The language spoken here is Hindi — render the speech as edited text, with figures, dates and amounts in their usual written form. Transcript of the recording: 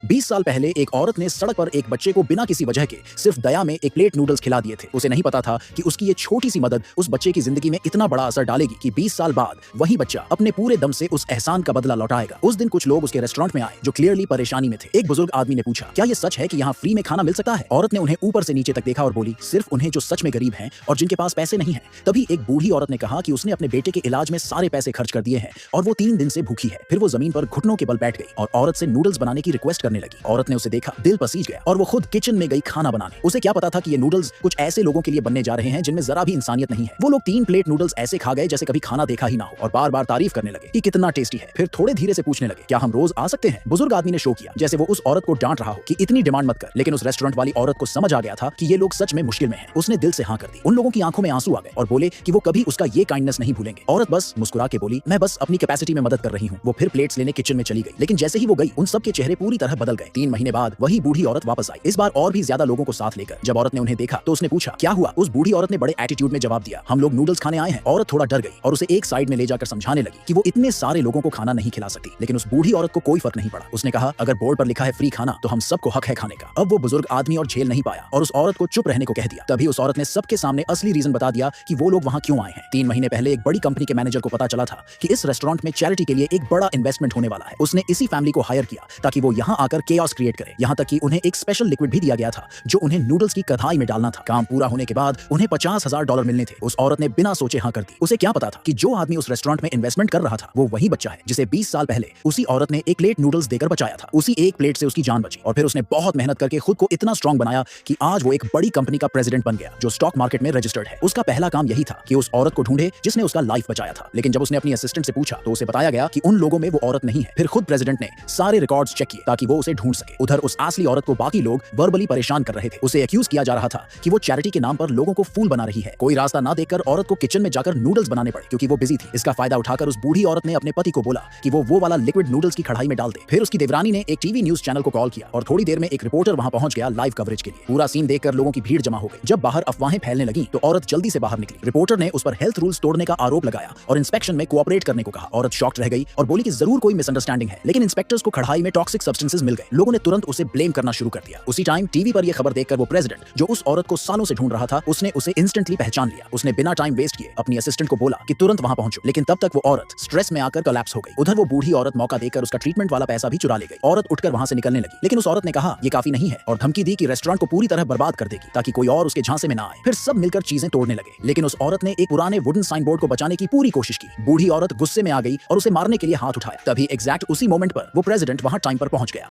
20 साल पहले एक औरत ने सड़क पर एक बच्चे को बिना किसी वजह के सिर्फ दया में एक प्लेट नूडल्स खिला दिए थे। उसे नहीं पता था कि उसकी ये छोटी सी मदद उस बच्चे की जिंदगी में इतना बड़ा असर डालेगी कि 20 साल बाद वही बच्चा अपने पूरे दम से उस एहसान का बदला लौटाएगा। उस दिन कुछ लोग उसके रेस्टोरेंट में आए जो क्लियरली परेशानी में थे। एक बुजुर्ग आदमी ने पूछा, क्या ये सच है कि यहाँ फ्री में खाना मिल सकता है? औरत ने उन्हें ऊपर से नीचे तक देखा और बोली, सिर्फ उन्हें जो सच में गरीब हैं और जिनके पास पैसे नहीं है। तभी एक बूढ़ी औरत ने कहा कि उसने अपने बेटे के इलाज में सारे पैसे खर्च कर दिए हैं और वो 3 दिन से भूखी है। फिर वो जमीन पर घुटनों के बल बैठ गई और औरत से नूडल्स बनाने की रिक्वेस्ट करने लगी। औरत ने उसे देखा, दिल पसीज गया और वो खुद किचन में गई खाना बनाने। उसे क्या पता था कि ये नूडल्स कुछ ऐसे लोगों के लिए बनने जा रहे हैं जिनमें जरा भी इंसानियत नहीं है। वो लोग 3 प्लेट नूडल्स ऐसे खा गए जैसे कभी खाना देखा ही ना हो और बार बार तारीफ करने लगे कि कितना टेस्टी है। फिर थोड़े धीरे से पूछने लगे, क्या हम रोज आ सकते हैं? बुजुर्ग आदमी ने शो किया जैसे वो उस औरत को डांट रहा हो कि इतनी डिमांड मत कर, लेकिन उस रेस्टोरेंट वाली औरत को समझ आ गया था कि ये लोग सच में मुश्किल में हैं। उसने दिल से हाँ कर दी। उन लोगों की आंखों में आंसू आ गए और बोले कि वो कभी उसका ये काइंडनेस नहीं भूलेंगे। औरत बस मुस्कुरा के बोली, मैं बस अपनी कैपेसिटी में मदद कर रही हूँ। वो फिर प्लेट्स लेने किचन में चली गई, लेकिन जैसे ही वो गई उन सब के चेहरे पूरी तरह बदल गए। 3 महीने बाद वही बूढ़ी औरत वापस आई, इस बार और भी ज्यादा लोगों को साथ लेकर। जब औरत ने उन्हें देखा तो उसने पूछा, क्या हुआ? उस बूढ़ी औरत ने बड़े एटीट्यूड में जवाब दिया, हम लोग नूडल्स खाने आए हैं। औरत थोड़ा डर गई और उसे एक साइड में ले जाकर समझाने लगी कि वो इतने सारे लोगों को खाना नहीं खिला सकती। लेकिन उस बूढ़ी औरत को कोई फर्क नहीं पड़ा। उसने कहा, अगर बोर्ड पर लिखा है फ्री खाना तो हम सबको हक है खाने का। अब वो बुजुर्ग आदमी और झेल नहीं पाया और उस औरत को चुप रहने को कह दिया। तभी उस औरत ने सबके सामने असली रीजन बता दिया कि वो लोग वहां क्यों आए हैं। 3 महीने पहले एक बड़ी कंपनी के मैनेजर को पता चला था कि इस रेस्टोरेंट में चैरिटी के लिए एक बड़ा इन्वेस्टमेंट होने वाला है। उसने इसी फैमिली को हायर किया ताकि वो यहाँ आकर केओस क्रिएट करे। यहाँ तक कि उन्हें एक स्पेशल लिक्विड भी दिया गया था जो उन्हें नूडल्स की कढ़ाई में डालना था। काम पूरा होने के बाद उन्हें $50,000 मिलने थे। उस औरत ने बिना सोचे हाँ कर दी। उसे क्या पता था कि जो आदमी उस रेस्टोरेंट में इन्वेस्टमेंट कर रहा था वो वही बच्चा है जिसे 20 साल पहले उसी औरत ने एक प्लेट नूडल्स देकर बचाया था। उसी एक प्लेट से उसकी जान बची और फिर उसने बहुत मेहनत करके खुद को इतना स्ट्रांग बनाया कि आज वो एक बड़ी कंपनी का प्रेसिडेंट बन गया जो स्टॉक मार्केट में रजिस्टर्ड है। उसका पहला काम यही था कि उस औरत को ढूंढे जिसने उसका लाइफ बचाया था। लेकिन जब उसने अपनी असिस्टेंट से पूछा तो उसे बताया गया कि उन लोगों में वो औरत नहीं है। फिर खुद प्रेसिडेंट ने सारे रिकॉर्ड्स चेक किए ताकि वो उसे ढूंढ सके। उधर उस असली औरत को बाकी लोग वर्बली परेशान कर रहे थे। उसे एक्यूज किया जा रहा था कि वो चैरिटी के नाम पर लोगों को फूल बना रही है। कोई रास्ता ना देखकर औरत को किचन में जाकर नूडल्स बनाने पड़े क्योंकि वो बिजी थी। इसका फायदा उठाकर उस बूढ़ी औरत ने अपने पति को बोला कि वो वाला लिक्विड नूडल्स की कढ़ाई में डाल दे। फिर उसकी देवरानी ने एक टीवी न्यूज चैनल को कॉल किया और थोड़ी देर में एक रिपोर्टर वहां पहुंच गया लाइव कवरेज के लिए। पूरा सीन देखकर लोगों की भीड़ जमा हो गई। जब बाहर अफवाहें फैलने लगी तो औरत जल्दी से बाहर निकली। रिपोर्टर ने उस पर हेल्थ रूल्स तोड़ने का आरोप लगाया और इंस्पेक्शन में कोऑपरेट करने को कहा। औरत शॉक्ड रह गई और बोली कि जरूर कोई मिसअंडरस्टैंडिंग है, लेकिन इंस्पेक्टर्स को कढ़ाई में टॉक्सिक सब्सटेंसेस मिल गए। लोगों ने तुरंत उसे ब्लेम करना शुरू कर दिया। उसी टाइम टीवी पर यह खबर देखकर वो प्रेसिडेंट जो उस औरत को सालों से ढूंढ रहा था उसने उसे इंस्टेंटली पहचान लिया। उसने बिना टाइम वेस्ट किए अपनी असिस्टेंट को बोला कि तुरंत वहां पहुंचो, लेकिन तब तक वो औरत स्ट्रेस में आकर कोलैप्स हो गई। उधर वो बूढ़ी औरत मौका देकर उसका ट्रीटमेंट वाला पैसा भी चुरा ले गई। औरत उठकर वहां से निकलने लगी, लेकिन उस औरत ने कहा ये काफी नहीं है और धमकी दी कि रेस्टोरेंट को पूरी तरह बर्बाद कर देगी ताकि कोई और उसके झांसे में ना आए। फिर सब मिलकर चीजें तोड़ने लगे, लेकिन उस औरत ने एक पुराने वुडन साइन बोर्ड को बचाने की पूरी कोशिश की। बूढ़ी औरत गुस्से में आ गई और उसे मारने के लिए हाथ उठाया। तभी एग्जैक्ट उसी मोमेंट पर वो प्रेसिडेंट वहां टाइम पर पहुंच गया।